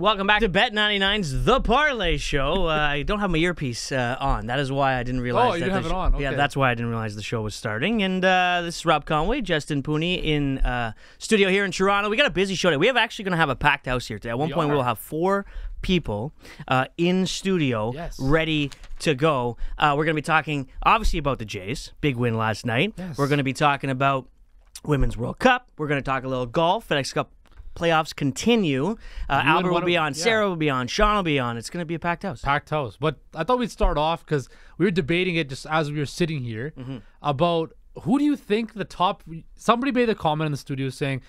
Welcome back to Bet99's The Parleh Show. I don't have my earpiece on. That is why I didn't realize. Oh, you didn't have it on. Okay. Yeah, that's why I didn't realize the show was starting. And this is Rob Conway, Justin Pooney in studio here in Toronto. We got a busy show today. We have actually going to have a packed house here today. At one point, we will have 4 people in studio ready to go. We're going to be talking, obviously, about the Jays. Big win last night. Yes. We're going to be talking about Women's World Cup. We're going to talk a little golf. FedEx Cup playoffs continue. Albert will be on, Sarah will be on, Sean will be on. It's going to be a packed house. Packed house. But I thought we'd start off because we were debating it just as we were sitting here about who do you think the top... Somebody made a comment in the studio saying,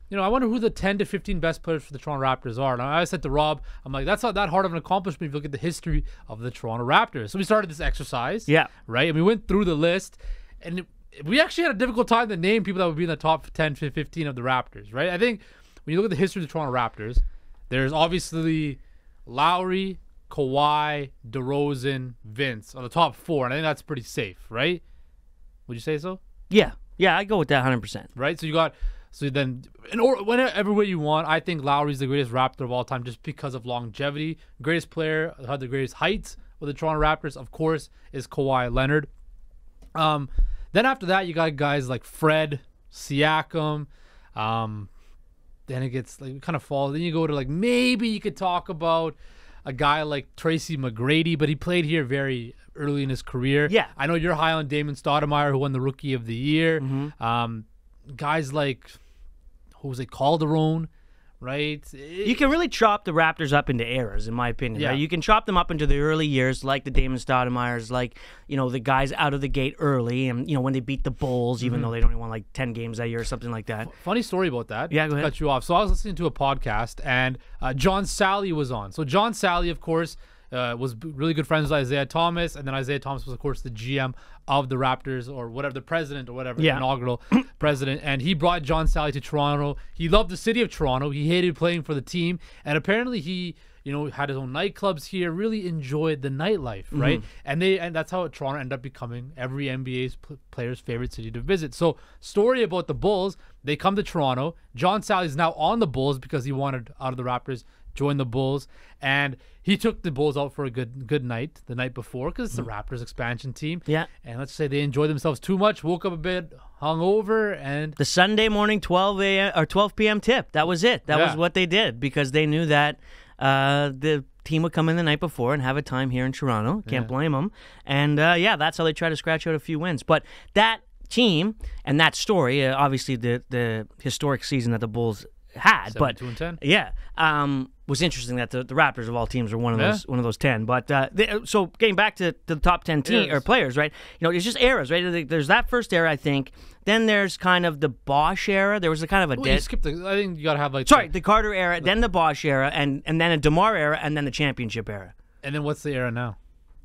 you know, I wonder who the 10 to 15 best players for the Toronto Raptors are. And I said to Rob, I'm like, that's not that hard of an accomplishment if you look at the history of the Toronto Raptors. So we started this exercise. Yeah. Right? And we went through the list. And we actually had a difficult time to name people that would be in the top 10 to 15 of the Raptors, right? I think when you look at the history of the Toronto Raptors, there's obviously Lowry, Kawhi, DeRozan, Vince are the top 4, and I think that's pretty safe, right? Would you say so? Yeah, I go with that 100%. Right? So then, whenever way you want, I think Lowry's the greatest Raptor of all time just because of longevity. Greatest player, had the greatest heights with the Toronto Raptors, of course, is Kawhi Leonard. Then after that, you got guys like Fred, Siakam. Then it gets like kind of falls. Then you go to like maybe you could talk about a guy like Tracy McGrady, but he played here very early in his career. Yeah, I know you're high on Damon Stoudemire, who won the Rookie of the Year. Guys like Calderon, right? You can really chop the Raptors up into eras, in my opinion. Yeah. Right? You can chop them up into the early years, like the Damon Stoudemires, like, you know, the guys out of the gate early, and, you know, when they beat the Bulls, even though they only won like 10 games that year or something like that. Funny story about that. Yeah, go ahead. Cut you off. So I was listening to a podcast, and John Sally was on. So John Sally, of course, was really good friends with Isaiah Thomas, and then Isaiah Thomas was, of course, the GM of the Raptors, or whatever, the president or whatever, the inaugural president, and he brought John Sally to Toronto. He loved the city of Toronto. He hated playing for the team, and apparently he, you know, had his own nightclubs here, really enjoyed the nightlife, right? And that's how Toronto ended up becoming every NBA's player's favorite city to visit. So, story about the Bulls, they come to Toronto. John Sally's now on the Bulls because he wanted out of the Raptors, join the Bulls, and he took the Bulls out for a good night the night before because it's the Raptors expansion team. Yeah. And let's say they enjoyed themselves too much, woke up a bit hungover, and the Sunday morning 12 p.m. tip. That was it. That was what they did because they knew that the team would come in the night before and have a time here in Toronto. Can't blame them. And that's how they try to scratch out a few wins. But that team and that story, obviously the historic season that the Bulls had, 7-2-10. Was interesting that the Raptors of all teams are one of those 10. But so getting back to the top 10 or players, right? You know, it's just eras, right? There's that first era, I think. Then there's kind of the Bosch era. There was a kind of a you skipped I think you gotta have like the Carter era, then the Bosch era, and then a DeMar era, and then the championship era. And then what's the era now?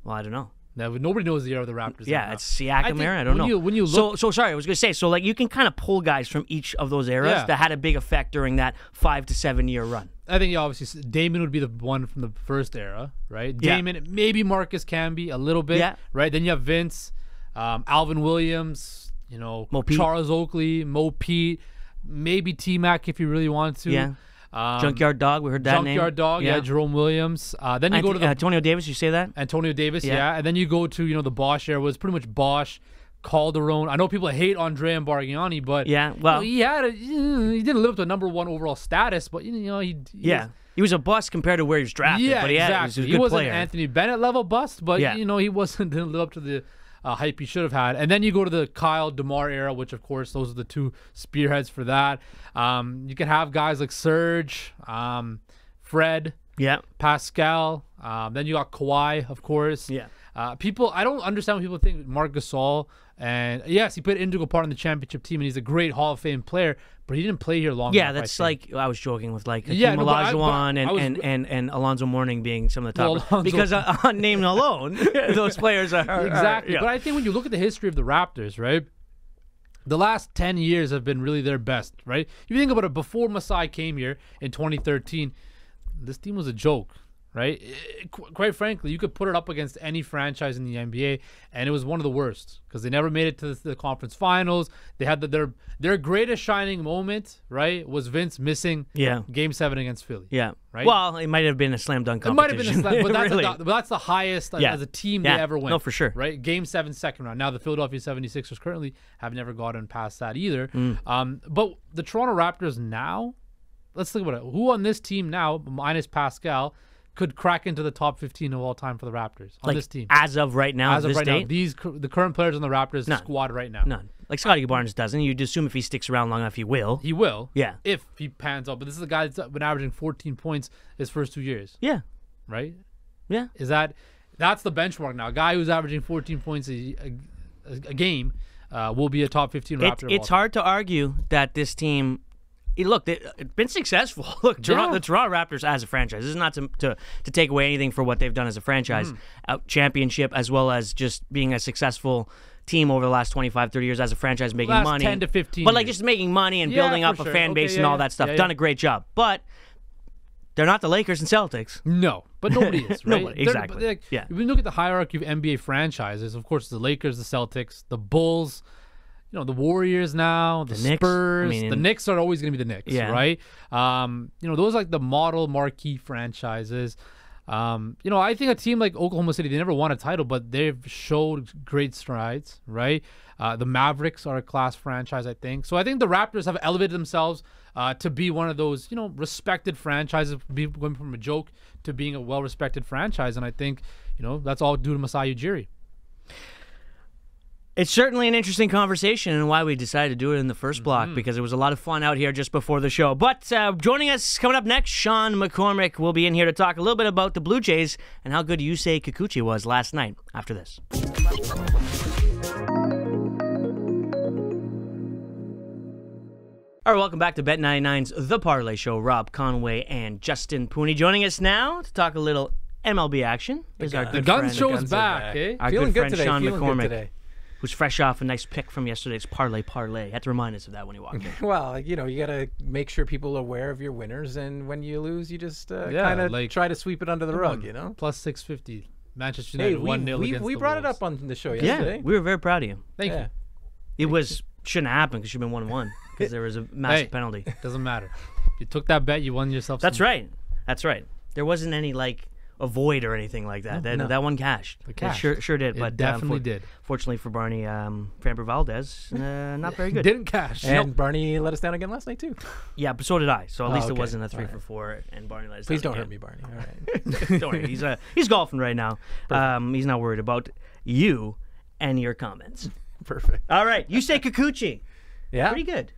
Well, I don't know. Now, nobody knows the era of the Raptors. Yeah, it's Siakam era. I don't know. When you look, so sorry, I was going to say, so like you can kind of pull guys from each of those eras that had a big effect during that 5 to 7 year run. I think obviously Damon would be the one from the first era, right? Damon, maybe Marcus Camby a little bit, right? Then you have Vince, Alvin Williams, you know, Charles Oakley, Mo Pete, maybe T-Mac if you really want to. Yeah. Junkyard Dog, we heard that name. Junkyard Dog, Jerome Williams. Then you go to Antonio Davis. You say that? Antonio Davis, and then you go to the Bosch era. Was pretty much Bosch, Calderon. I know people hate Andre and Bargnani, but he didn't live up to number 1 overall status, but he was a bust compared to where he was drafted. Yeah, but exactly. He was a good player. An Anthony Bennett level bust, but he didn't live up to the hype he should have had. And then you go to the Kyle DeMar era, which of course those are the 2 spearheads for that. You can have guys like Serge, Fred, Pascal. Then you got Kawhi, of course. People, I don't understand when people think Marc Gasol, and yes, he played an integral part in the championship team, and he's a great Hall of Fame player, but he didn't play here long enough. Yeah, that's like I was joking with like Hakeem Olajuwon and Alonzo Mourning being some of the top because on name alone, those players are exactly. But I think when you look at the history of the Raptors, right, the last 10 years have been really their best, right? If you think about it, before Masai came here in 2013, this team was a joke. right? Quite frankly, you could put it up against any franchise in the NBA, and it was one of the worst because they never made it to the conference finals. They had their greatest shining moment, right, was Vince missing Game 7 against Philly. Yeah. Right? Well, it might have been a slam dunk It might have competition. been a slam, but Really. that's the highest as a team they ever went. No, for sure. Right? Game 7, second round. Now the Philadelphia 76ers currently have never gotten past that either. But the Toronto Raptors now, let's think about it. Who on this team now, minus Pascal, could crack into the top 15 of all time for the Raptors on this team? As of right now, As of right date? now, the current players on the Raptors squad right now. None. Like Scotty Barnes doesn't. You'd assume if he sticks around long enough, he will. He will. Yeah. If he pans out. But this is a guy that's been averaging 14 points his first 2 years. Yeah. Right? Yeah. That's the benchmark now. A guy who's averaging 14 points a game will be a top 15 Raptor. It's hard to argue that this team. Look, they've been successful. Look, the Toronto Raptors as a franchise. This is not to take away anything for what they've done as a franchise. Championship as well as just being a successful team over the last 25, 30 years as a franchise, making last money. 10 to 15 But like years. just making money and building up a fan base and all that stuff. Done a great job. But they're not the Lakers and Celtics. No, but nobody is, right? Nobody, exactly. If you look at the hierarchy of NBA franchises, of course, the Lakers, the Celtics, the Bulls, the Warriors now, the Knicks. Spurs. The Knicks are always going to be the Knicks, right? Those are like the model marquee franchises. I think a team like Oklahoma City, they never won a title, but they've showed great strides, right? The Mavericks are a class franchise, I think. So I think the Raptors have elevated themselves to be one of those, respected franchises, going from a joke to being a well-respected franchise. And I think, that's all due to Masai Ujiri. It's certainly an interesting conversation and why we decided to do it in the first block, because it was a lot of fun out here just before the show. But joining us coming up next, Sean McCormick will be in here to talk a little bit about the Blue Jays and how good Yusei Kikuchi was last night after this. All right, welcome back to Bet99's The Parleh Show. Rob Conway and Justin Pooney joining us now to talk a little MLB action. Is our The good Gun friend, Show's back, eh? Our Feeling good good friend today. Sean Feeling McCormick, good today. who's fresh off a nice pick from yesterday's Parleh. Had to remind us of that when he walked in. Well, you got to make sure people are aware of your winners, and when you lose, you just kind of try to sweep it under the rug, Plus 650. Manchester United 1-0 against we the brought it Wolves. up on the show yesterday. Yeah, we were very proud of you. Thank you. It shouldn't have happened because you've been 1-1 because there was a massive penalty. Doesn't matter. You took that bet, you won yourself. That's right. There wasn't any a void or anything like that. That one cashed. It cashed. Sure did. It But definitely did. Fortunately for Barney, Framber Valdez, not very good. Didn't cash. And Barney let us down again last night too. Yeah, but so did I. So at least it okay. wasn't a 3 for 4, and Barney let us Please down don't again. hurt me, Barney. All right. Don't worry. He's golfing right now. He's not worried about you and your comments. Perfect. All right, you say Kikuchi. Yeah. Pretty good.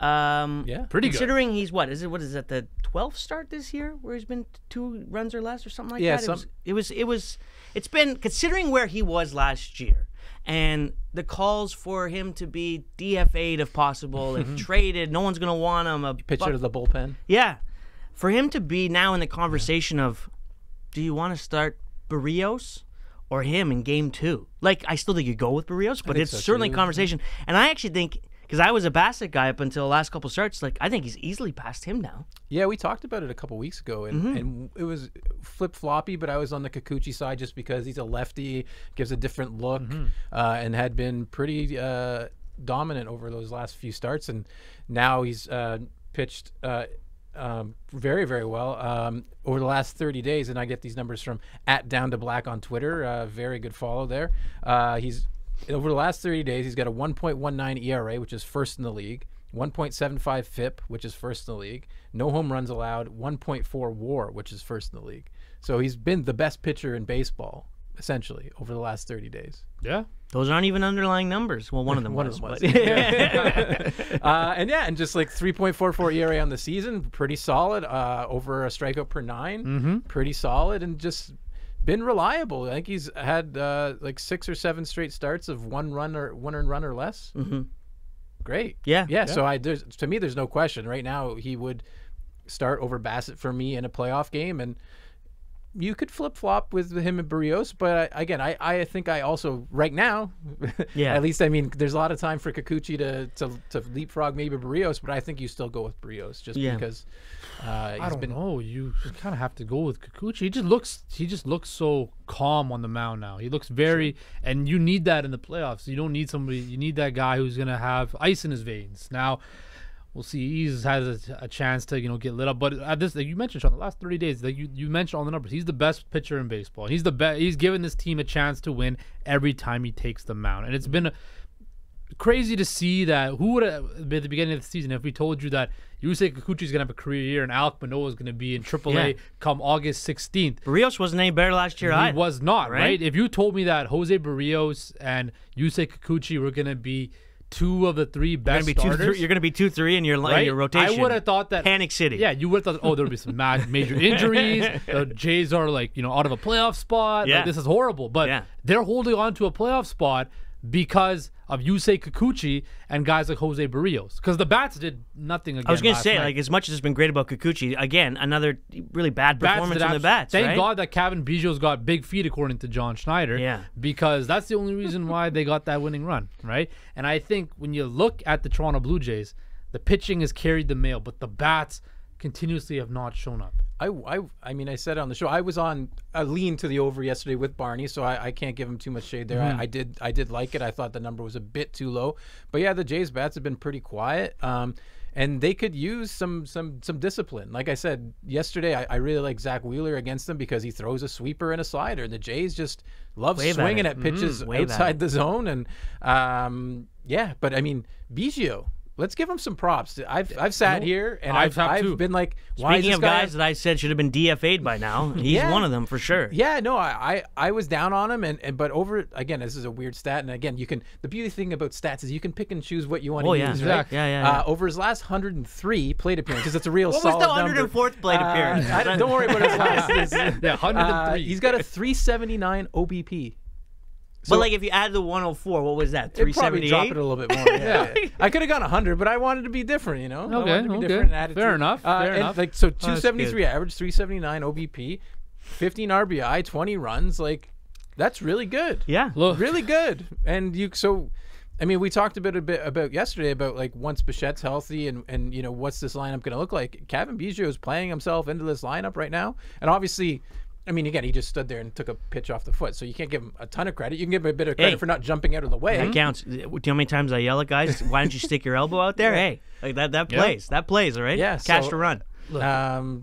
Yeah. Pretty good. Considering he's what is that the 12th start this year where he's been 2 runs or less or something like that? It's been considering where he was last year and the calls for him to be DFA'd if possible, if traded, no one's gonna want him. Pitcher to the bullpen. Yeah. For him to be now in the conversation of, do you want to start Barrios or him in game 2? Like, I still think you go with Barrios, but it's so, certainly too. a conversation. And I actually think, because I was a Bassett guy up until the last couple starts, I think he's easily past him now. Yeah, we talked about it a couple weeks ago, and it was flip-floppy, but I was on the Kikuchi side just because he's a lefty, gives a different look, and had been pretty dominant over those last few starts, and now he's pitched very, very well over the last 30 days, and I get these numbers from @DownToBlack on Twitter. Very good follow there. He's over the last 30 days, he's got a 1.19 ERA, which is first in the league, 1.75 FIP, which is first in the league, no home runs allowed, 1.4 WAR, which is first in the league. So he's been the best pitcher in baseball, essentially, over the last 30 days. Yeah. Those aren't even underlying numbers. Well, one of them was. was. But and just 3.44 ERA on the season, pretty solid. Over a strikeout per 9, pretty solid, and just been reliable. I think he's had 6 or 7 straight starts of one earned run or less. Great. Yeah. So to me, there's no question. Right now, he would start over Bassett for me in a playoff game, and you could flip flop with him and Barrios, but again, I think I also right now, Yeah. at least I mean, there's a lot of time for Kikuchi to leapfrog maybe Barrios, but I think you still go with Barrios just because I don't know. You kind of have to go with Kikuchi. He just looks so calm on the mound now. He looks very, and you need that in the playoffs. You don't need somebody. You need that guy who's gonna have ice in his veins. Now, we'll see. He has a chance to get lit up. But at this, like you mentioned, Sean, the last 30 days, like you mentioned all the numbers. He's the best pitcher in baseball. He's the best. He's given this team a chance to win every time he takes the mound, and it's been crazy to see that. Who would have at the beginning of the season if we told you that Yusei Kikuchi is gonna have a career year and Alek Manoah is gonna be in AAA come August 16th? Barrios wasn't any better last year either. He was not, right? right? If you told me that Jose Barrios and Yusei Kikuchi were gonna be two of the three best starters, you're gonna be 2-3 in your right? your rotation. I would have thought that Panic City. Yeah, you would have thought, oh, there would be some major injuries. The Jays are out of a playoff spot. Yeah. Like, this is horrible. But they're holding on to a playoff spot because of Yusei Kikuchi and guys like Jose Barrios. Because the bats did nothing again. I was going to last say, night. like, as much as it's been great about Kikuchi, again, another really bad performance from the bats. Thank right? God that Kevin Biggio's got big feet, according to John Schneider. Yeah. Because that's the only reason why they got that winning run, right? And I think when you look at the Toronto Blue Jays, the pitching has carried the mail, but the bats continuously have not shown up. I mean, I said it on the show. I was on a lean to the over yesterday with Barney, so I can't give him too much shade there. I did like it. I thought the number was a bit too low, but yeah, the Jays bats have been pretty quiet, and they could use some discipline. Like I said yesterday, I really like Zach Wheeler against them because he throws a sweeper and a slider. The Jays just love swinging at pitches outside the zone, and but I mean, Biggio. Let's give him some props. I've sat here and I've been like, why Speaking is this of guy... guys that I said should have been DFA'd by now, he's one of them for sure. Yeah, no, I was down on him, but over again, this is a weird stat, and again, the beauty thing about stats is you can pick and choose what you want to use. Right? Yeah. Over his last 103 plate appearances, it's a real what solid was the 104th plate appearance? Don't worry about his last. 103. He's got a 379 OBP. But like if you add the 104, what was that? 378? Probably drop it a little bit more. Yeah. I could have gone 100, but I wanted to be different, Okay. Fair enough. Like so, 273 average, 379 OBP, 15 RBI, 20 runs. Like that's really good. Yeah, really good. And I mean, we talked a bit about yesterday about like once Bichette's healthy and what's this lineup going to look like. Kevin Biggio is playing himself into this lineup right now, and obviously. I mean, again, he just stood there and took a pitch off the foot, so you can't give him a ton of credit. You can give him a bit of credit for not jumping out of the way. That counts. Do you know how many times I yell at guys? Why don't you stick your elbow out there? Hey, like that plays. That plays, all right? Yeah. Catch to run.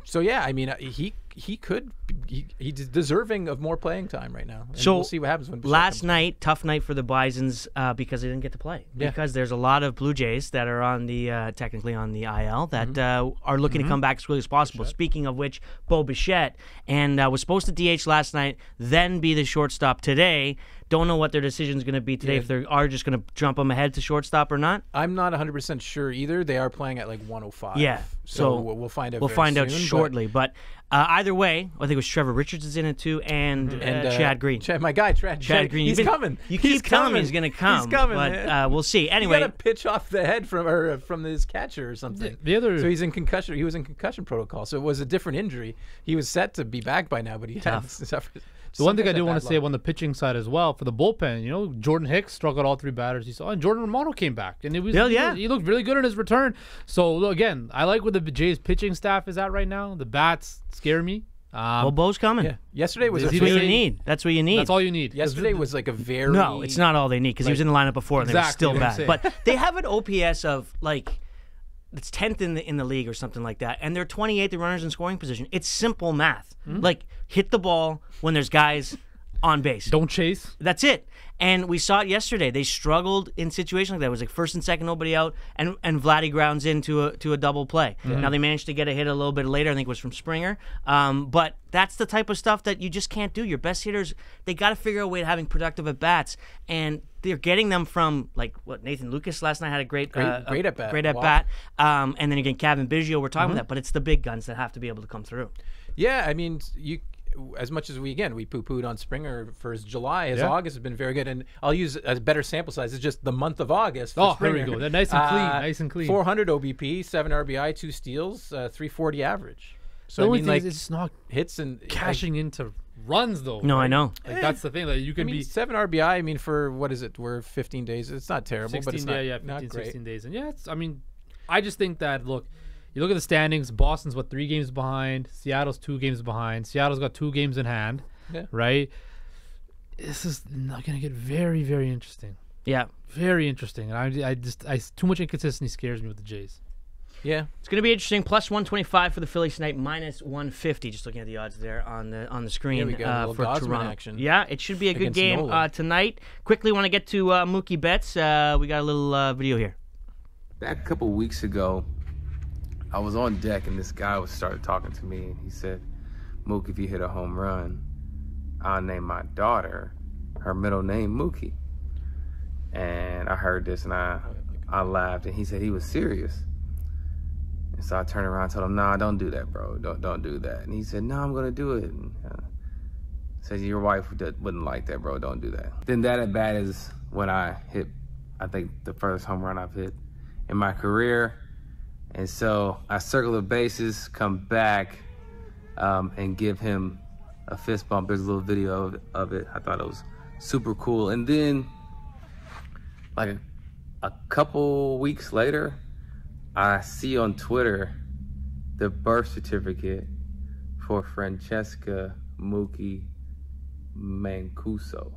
So yeah, I mean, he's deserving of more playing time right now. And so we'll see what happens when Bichette last comes night, tough night for the Bisons because they didn't get to play. Because there's a lot of Blue Jays that are on the technically on the IL that are looking to come back as quickly as possible. Speaking of which, Bo Bichette was supposed to DH last night, then be the shortstop today. Don't know what their decision is going to be today, if they are just going to jump him ahead to shortstop or not. I'm not 100% sure either. They are playing at like 105. Yeah. So we'll find out. We'll find out shortly. But either way, I think it was Trevor Richards is in it too, and Chad Green. My guy, Chad Green. He's coming. You keep telling me he's going to come. He's coming, but we'll see. Anyway, he got a pitch off the head from his catcher or something. So he's in concussion. He was in concussion protocol. So it was a different injury. He was set to be back by now, but he had suffered. The one thing I do want to say on the pitching side as well, for the bullpen, Jordan Hicks struck out all three batters he saw, and Jordan Romano came back, and he looked really good in his return. So again, I like where the Jays pitching staff is at right now. The bats scare me. Well, Bo's coming. Yeah. Yesterday was that's what you need. That's what you need. That's all you need. Yesterday was like a very no, it's not all they need because he was in the lineup before and they were still bad. But they have an OPS of like. It's 10th in the league or something like that, and they're 28th in runners in scoring position. It's simple math. Like hit the ball when there's guys on base. Don't chase. That's it. And we saw it yesterday. They struggled in situations like that. It was like first and second, nobody out, and Vladdy grounds into a double play. Now they managed to get a hit a little bit later. I think it was from Springer. But that's the type of stuff that you just can't do. Your best hitters, they got to figure out a way of having productive at bats, and they're getting them from like what Nathan Lucas last night had a great at bat. And then again, Kevin Biggio. We're talking about that, but it's the big guns that have to be able to come through. Yeah, I mean as much as we poo-pooed on Springer for his July, his August has been very good, and I'll use a better sample size. It's just the month of August. For Springer. Here we go. They're nice and clean. 400 OBP, 7 RBI, 2 steals, 340 average. So the I only mean, thing like is it's not hits and cashing into runs though. No, right? I know. Like that's the thing. Like you I can mean, be 7 RBI. I mean, for what is it? We're 15 days. It's not terrible, 16, but it's not, 15, not great. 16 days. And yeah, I mean, I just think that, look, you look at the standings, Boston's, 3 games behind, Seattle's 2 games behind, Seattle's got 2 games in hand, right? This is not going to get very, very interesting. Yeah. Very interesting. And too much inconsistency scares me with the Jays. Yeah. It's going to be interesting. Plus 125 for the Phillies tonight, minus 150. Just looking at the odds there on the screen we got a little for Gosman Toronto. action Yeah, it should be a good against game Nola. tonight. Quickly want to get to Mookie Betts. We got a little video here. Back a couple weeks ago, I was on deck and this guy started talking to me and he said, "Mookie, if you hit a home run, I'll name my daughter her middle name Mookie." And I heard this and I laughed and he said he was serious. And so I turned around and told him, "Nah, don't do that, bro. Don't do that." And he said, "No, I'm gonna do it." And said, "Your wife wouldn't like that, bro. Don't do that." Then that at bat is when I hit, I think, the furthest home run I've hit in my career. And so I circle the bases, come back, and give him a fist bump. There's a little video of it. I thought it was super cool. And then, like a couple weeks later, I see on Twitter the birth certificate for Francesca Mookie Mancuso.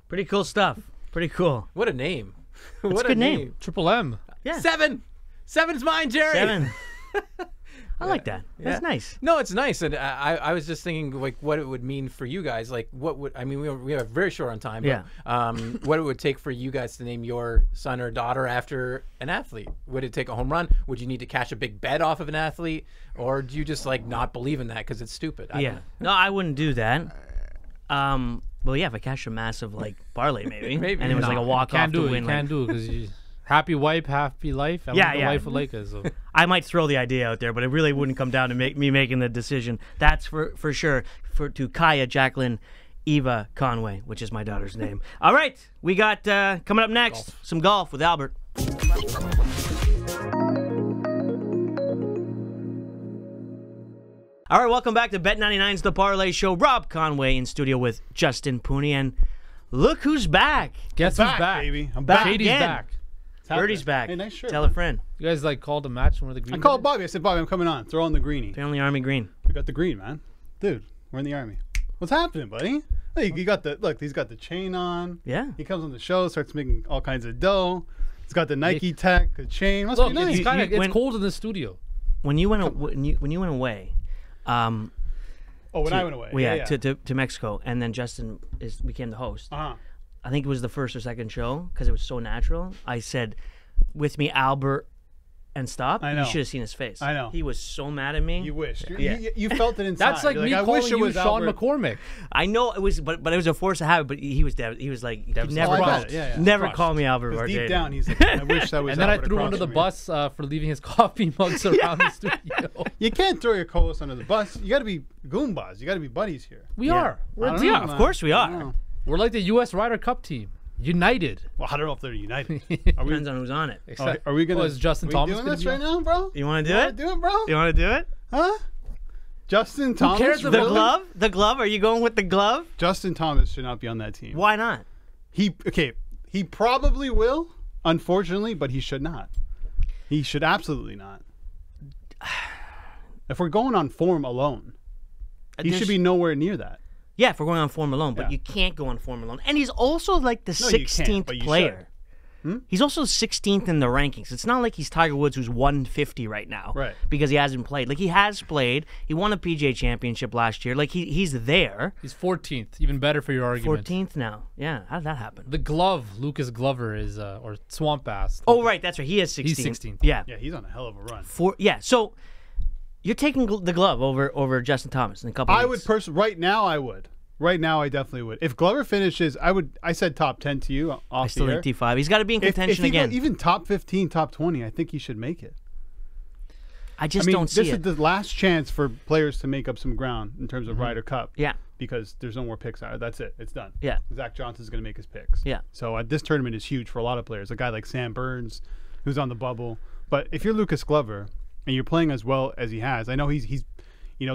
Pretty cool stuff. Pretty cool. What a name. That's What a good name. Triple M. Yeah. 7. 7's mine, Jerry. 7. I like that. That's nice. No, it's nice, and I was just thinking like what it would mean for you guys. Like, what would I mean? We have very short on time. But, what it would take for you guys to name your son or daughter after an athlete? Would it take a home run? Would you need to cash a big bet off of an athlete, or do you just like not believe in that because it's stupid? I don't know. No, I wouldn't do that. Well, yeah, if I cash a massive like Parleh, maybe, Maybe. and it was like a walk off to win. You can't do it because happy wife, happy life. I Yeah, the yeah. wife of Lakers. So. I might throw the idea out there, but it really wouldn't come down to me making the decision. That's for sure. To Kaya Jacqueline Eva Conway, which is my daughter's name. All right, we got coming up next some golf with Albert. All right, welcome back to Bet99's The Parleh Show. Rob Conway in studio with Justin Pooney, and look who's back. Guess who's back? Baby. I'm Back back. Shady's again. back. Birdie's back. Hey, nice shirt, Tell man. a friend. You guys like called a match one of the green. I called Bobby. I said, Bobby, I'm coming on. Throw on the greenie. Apparently Army Green. We got the green, man. Dude, we're in the Army. What's happening, buddy? Hey, you got the look. He's got the chain on. Yeah. He comes on the show, starts making all kinds of dough. He's got the Nike tech, the chain. Must Look, be nice. it's kind of when- it's cold in the studio. When you went away, when I went away. well, yeah. to Mexico, and then Justin became the host. Uh-huh. I think it was the first or second show because it was so natural. I said, "With me, Albert," and stop. I know. You should have seen his face. I know. He was so mad at me. You wished. Yeah. You felt it inside. That's like You're me I calling wish it you was Sean Albert. McCormick. I know it was, but it was a force of habit. But he was he was like, he Devastated. never Oh, I called, bet. Yeah, yeah. never Crushed. called me Albert. 'Cause Vardanes. deep down, he's like, I wish that was And then I Albert threw him across under the from me. bus for leaving his coffee mugs around the studio. You can't throw your co-host under the bus. You got to be goombas. You got to be buddies here. We Yeah. are. We're I a don't team. know, Of man. course we I are. don't know. We're like the U.S. Ryder Cup team, united. Well, I don't know if they're united. Are we? Depends on who's on it. Are we gonna? Oh, is Justin we Thomas doing gonna this be right on? now, bro? You want to do wanna it? Do it, bro? You want to do it? Huh? Justin Thomas. cares The Really? glove? The glove? Are you going with the glove? Justin Thomas should not be on that team. Why not? He probably will, unfortunately, but he should not. He should absolutely not. If we're going on form alone, he should be nowhere near that. Yeah, if we're going on form alone, but Yeah. you can't go on form alone. And he's also like the No, you can't, 16th but you player. He's also 16th in the rankings. It's not like he's Tiger Woods, who's 150 right now, Right. Because he hasn't played. Like, he has played. He won a PGA Championship last year. Like, he's there. He's 14th, even better for your argument. 14th now. Yeah, how did that happen? The glove, Lucas Glover is or Swamp Ass. Oh, right, that's right. He is 16th. He's 16th. Yeah. Yeah, he's on a hell of a run. So you're taking the glove over Justin Thomas in a couple I weeks. would right now. I would. Right now, I definitely would. If Glover finishes, I would. I said top 10 to you off I still the air. think T5. He's got to be in If contention he again. even top 15, top 20, I think he should make it. I just I mean, don't see this it. is the last chance for players to make up some ground in terms of Ryder Cup. Yeah. Because there's no more picks out. That's it. It's done. Yeah. Zach Johnson's going to make his picks. Yeah. So this tournament is huge for a lot of players. A guy like Sam Burns, who's on the bubble. But if you're Lucas Glover and you're playing as well as he has, I know he's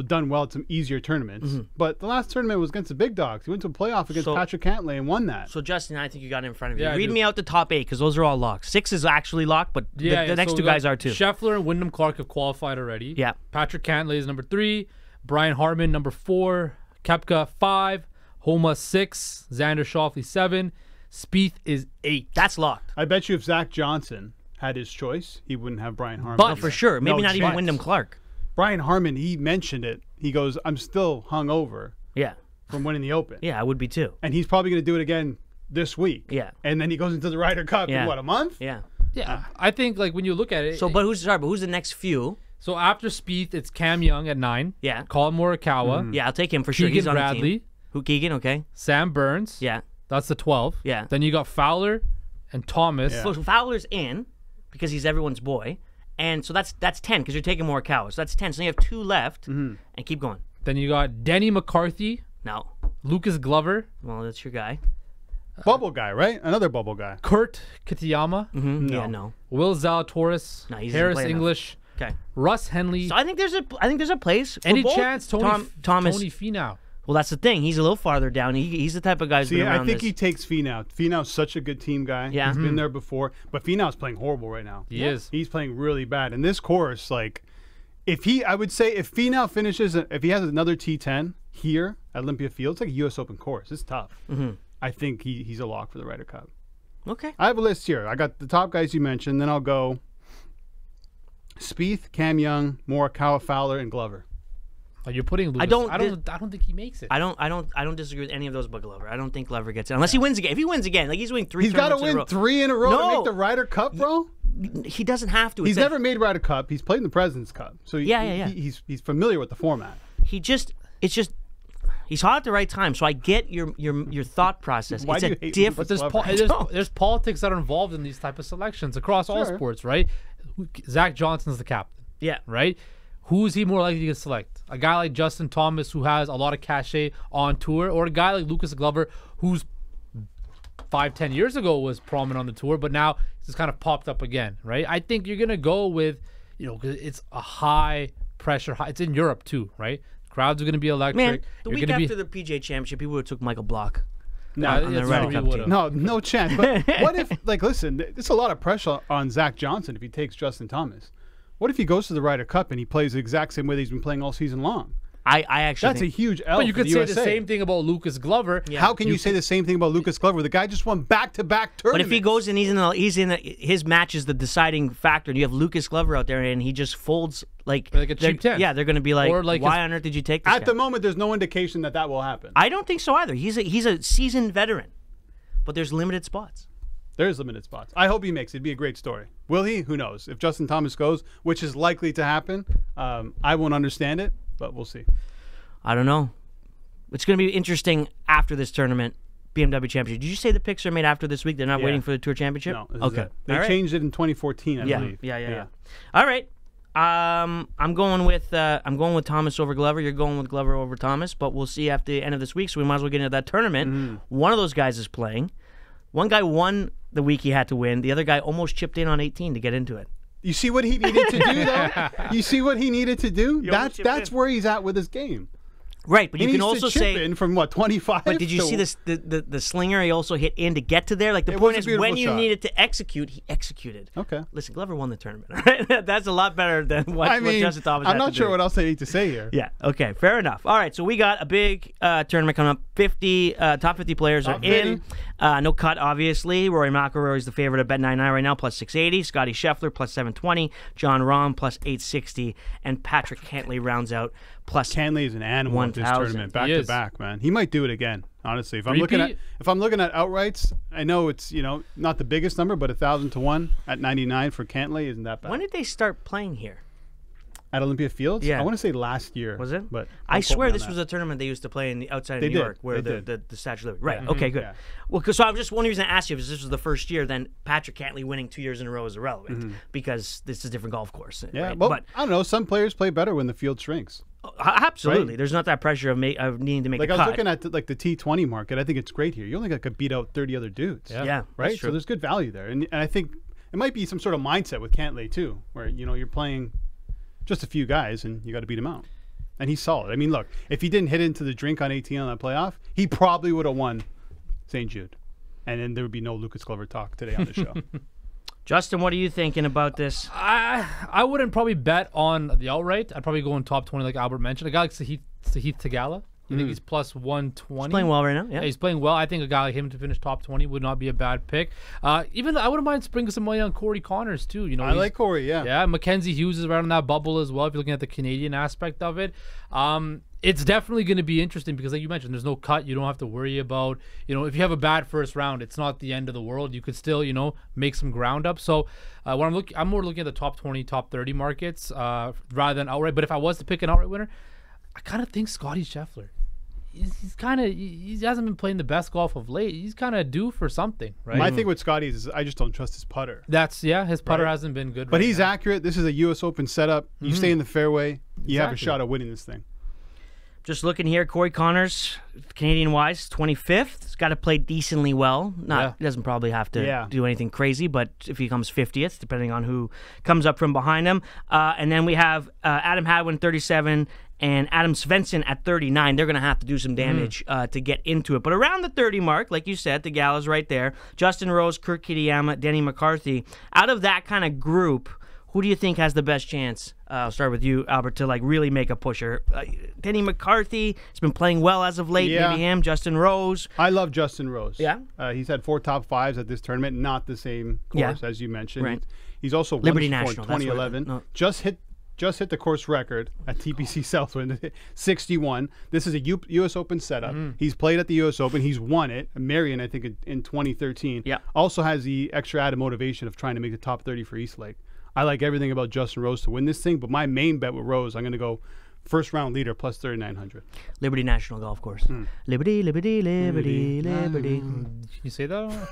done well at some easier tournaments. But the last tournament was against the big dogs. He went to a playoff against Patrick Cantlay and won that. So, Justin, I think you got it in front of you. Yeah, Read me out the top 8 because those are all locked. 6 is actually locked, but the next 2 guys are too. Scheffler and Wyndham Clark have qualified already. Yeah. Patrick Cantlay is number 3. Brian Harman, number 4. Koepka, 5. Homa, 6. Xander Schauffele, 7. Spieth is 8. That's locked. I bet you if Zach Johnson had his choice, he wouldn't have Brian Harman. But for sure. Maybe No not even chance. Wyndham Clark. Brian Harman, he mentioned it. He goes, I'm still hungover Yeah. from winning the Open. Yeah, I would be too. And he's probably going to do it again this week. Yeah. And then he goes into the Ryder Cup Yeah. in, what, a month? Yeah. Yeah. I think, like, when you look at it. So, but who's the next few? So after Spieth, it's Cam Young at 9. Yeah. Colin Morikawa. Yeah, I'll take him for sure. Keegan He's on the Bradley. team. Who, Keegan? Okay. Sam Burns. Yeah. That's the 12. Yeah. Then you got Fowler and Thomas. Yeah. So Fowler's in because he's everyone's boy. And so that's 10 because you're taking Morikawa. So that's 10. So you have 2 left and keep going. Then you got Denny McCarthy, No. Lucas Glover, Well, that's your guy. Bubble guy, right? Another bubble guy. Kurt Kitayama, Yeah, no. Will Zalatoris, No, he doesn't Harris play enough. English, Okay. Russ Henley. So I think there's a place for Any both. chance Thomas Thomas. Finau? Well, that's the thing. He's a little farther down. He's the type of guy who's See, been around I think this. he takes Finau. Finau's such a good team guy. Yeah. He's been there before. But Finau's playing horrible right now. He is. He's playing really bad. And this course, like, I would say if Finau finishes, if he has another T10 here at Olympia Field, it's like a U.S. Open course. It's tough. I think he's a lock for the Ryder Cup. Okay. I have a list here. I got the top guys you mentioned. Then I'll go Spieth, Cam Young, Morikawa, Fowler, and Glover. Oh, you're putting Lucas. I don't think he makes it. I don't disagree with any of those but Glover. I don't think Glover gets it unless he wins again. If he wins again, like he's winning 3 He's got to tournaments in a win row. 3 in a row to No. make the Ryder Cup, bro. He doesn't have to. He's never made Ryder Cup. He's played in the President's Cup. So Yeah. he's familiar with the format. He's hot at the right time. So I get your thought process. Why It's do a you hate different. Lucas Glover? There's politics that are involved in these type of selections across all Sure. sports, right? Zach Johnson's the captain, Yeah. right? Who is he more likely to select? A guy like Justin Thomas, who has a lot of cachet on tour, or a guy like Lucas Glover, who's 5-10 years ago was prominent on the tour, but now he's kind of popped up again, right? I think you're gonna go with, 'cause it's a high pressure. It's in Europe too, right? Crowds are gonna be electric. Man, the You're week gonna after the PGA Championship, people would have took Michael Block. No, on the it's Ryder true, Cup he team. would've. No chance. But what if, listen, there's a lot of pressure on Zach Johnson if he takes Justin Thomas. What if he goes to the Ryder Cup and he plays the exact same way that he's been playing all season long? I actually That's a think, huge L But you for could the say USA. the same thing about Lucas Glover. Yeah. How can you say the same thing about Lucas Glover? The guy just won back-to-back but tournaments. if he goes and his match is the deciding factor, and you have Lucas Glover out there, and he just folds like a cheap 10. Yeah, they're going to be like, Or like why on earth did you take this At guy? the moment, there's no indication that will happen. I don't think so either. He's a seasoned veteran, but there's limited spots. There's limited spots. I hope he makes it. It'd be a great story. Will he? Who knows? If Justin Thomas goes, which is likely to happen, I won't understand it, but we'll see. I don't know. It's going to be interesting after this tournament, BMW Championship. Did you say the picks are made after this week? They're not Yeah. waiting for the Tour Championship? No, this is Okay. it. They All right. changed it in 2014, I believe. Yeah. All right. I'm going with Thomas over Glover. You're going with Glover over Thomas, but we'll see after the end of this week. So we might as well get into that tournament. One of those guys is playing. One guy won the week he had to win. The other guy almost chipped in on 18 to get into it. You see what he needed to do, though? You see what he needed to do? almost chipped That's in. where he's at with his game. Right, but He you needs can also to chip say. in from, 25? But did you to- see this? The slinger he also hit in to get to there. Like the It point was is, a beautiful when you shot. needed to execute, he executed. Okay. Listen, Glover won the tournament. Right? That's a lot better than what Justin Thomas. I'm had not to sure do. what else I need to say here. Yeah. Okay. Fair enough. All right. So we got a big tournament coming up. 50 top 50 players Top are in. 50. No cut, obviously. Rory McIlroy is the favorite at Bet99 right now, plus 680. Scotty Scheffler plus 720. John Rahm plus 860, and Patrick Cantlay rounds out plus. Cantlay is an animal at this 1,000. tournament, back He to is. back, man. He might do it again. Honestly, if I'm Three-peat? looking at outrights, I know it's not the biggest number, but 1,000 to 1 at 99 for Cantlay isn't that bad. When did they start playing here? At Olympia Fields? Yeah. I want to say last year. Was it? But I don't quote swear me on this that. was a tournament they used to play in the outside They of New did. York, where They the Statue of Liberty. Right. Yeah. Okay. Good. Yeah. Well, so I'm just one reason I asked you if this was the first year, then Patrick Cantlay winning 2 years in a row is irrelevant because this is a different golf course. Yeah, right? well, but I don't know. Some players play better when the field shrinks. absolutely, Right. there's not that pressure of needing to make Like a I was cut. looking at the T20 market. I think it's great here. You only could beat out 30 other dudes. yeah, Right. that's true. So there's good value there, and I think it might be some sort of mindset with Cantlay too, where you're playing just a few guys and you got to beat them out. and he's solid. I mean, look, if he didn't hit into the drink on 18 on that playoff, he probably would have won St. Jude. And then there would be no Lucas Glover talk today on the show. Justin, what are you thinking about this? I wouldn't probably bet on the outright. I'd probably go in top 20 like Albert mentioned. A guy like Sahith Tagala. I think he's plus 120. He's playing well right now. Yeah, he's playing well. I think a guy like him to finish top 20 would not be a bad pick. Even I wouldn't mind sprinkling some money on Corey Connors too. You know, I like Corey. Yeah. Yeah, Mackenzie Hughes is right on that bubble as well. If you're looking at the Canadian aspect of it, it's definitely going to be interesting because, like you mentioned, there's no cut. You don't have to worry about. You know, if you have a bad first round, it's not the end of the world. You could still, make some ground up. So when I'm more looking at the top 20, top 30 markets rather than outright. But if I was to pick an outright winner, I kind of think Scotty Scheffler. He hasn't been playing the best golf of late. He's kind of due for something, right? My thing with Scotty is I just don't trust his putter. His putter hasn't been good. But he's accurate. This is a U.S. Open setup. You stay in the fairway, you have a shot at winning this thing. Just looking here, Corey Connors, Canadian-wise, 25th. He's got to play decently well. He doesn't probably have to do anything crazy, but if he comes 50th, depending on who comes up from behind him. And then we have Adam Hadwin, 37, and Adam Svensson at 39. They're going to have to do some damage to get into it. But around the 30 mark, like you said, the Gala's right there. Justin Rose, Kurt Kitayama, Denny McCarthy. Out of that kind of group, who do you think has the best chance? I'll start with you, Albert, to really make a pusher. Denny McCarthy has been playing well as of late. Yeah. Maybe him. Justin Rose. I love Justin Rose. Yeah. He's had 4 top 5s at this tournament. Not the same course as you mentioned. Right. He's also won Liberty this National. in 2011. Just hit the course record at TPC Southwind, 61. This is a U.S. Open setup. He's played at the U.S. Open. He's won it. Marion, I think, in 2013. Yeah. Also has the extra added motivation of trying to make the top 30 for Eastlake. I like everything about Justin Rose to win this thing, but my main bet with Rose, I'm going to go first round leader plus 3,900. Liberty National Golf Course. Liberty, Liberty, Liberty, Liberty. Can you say that?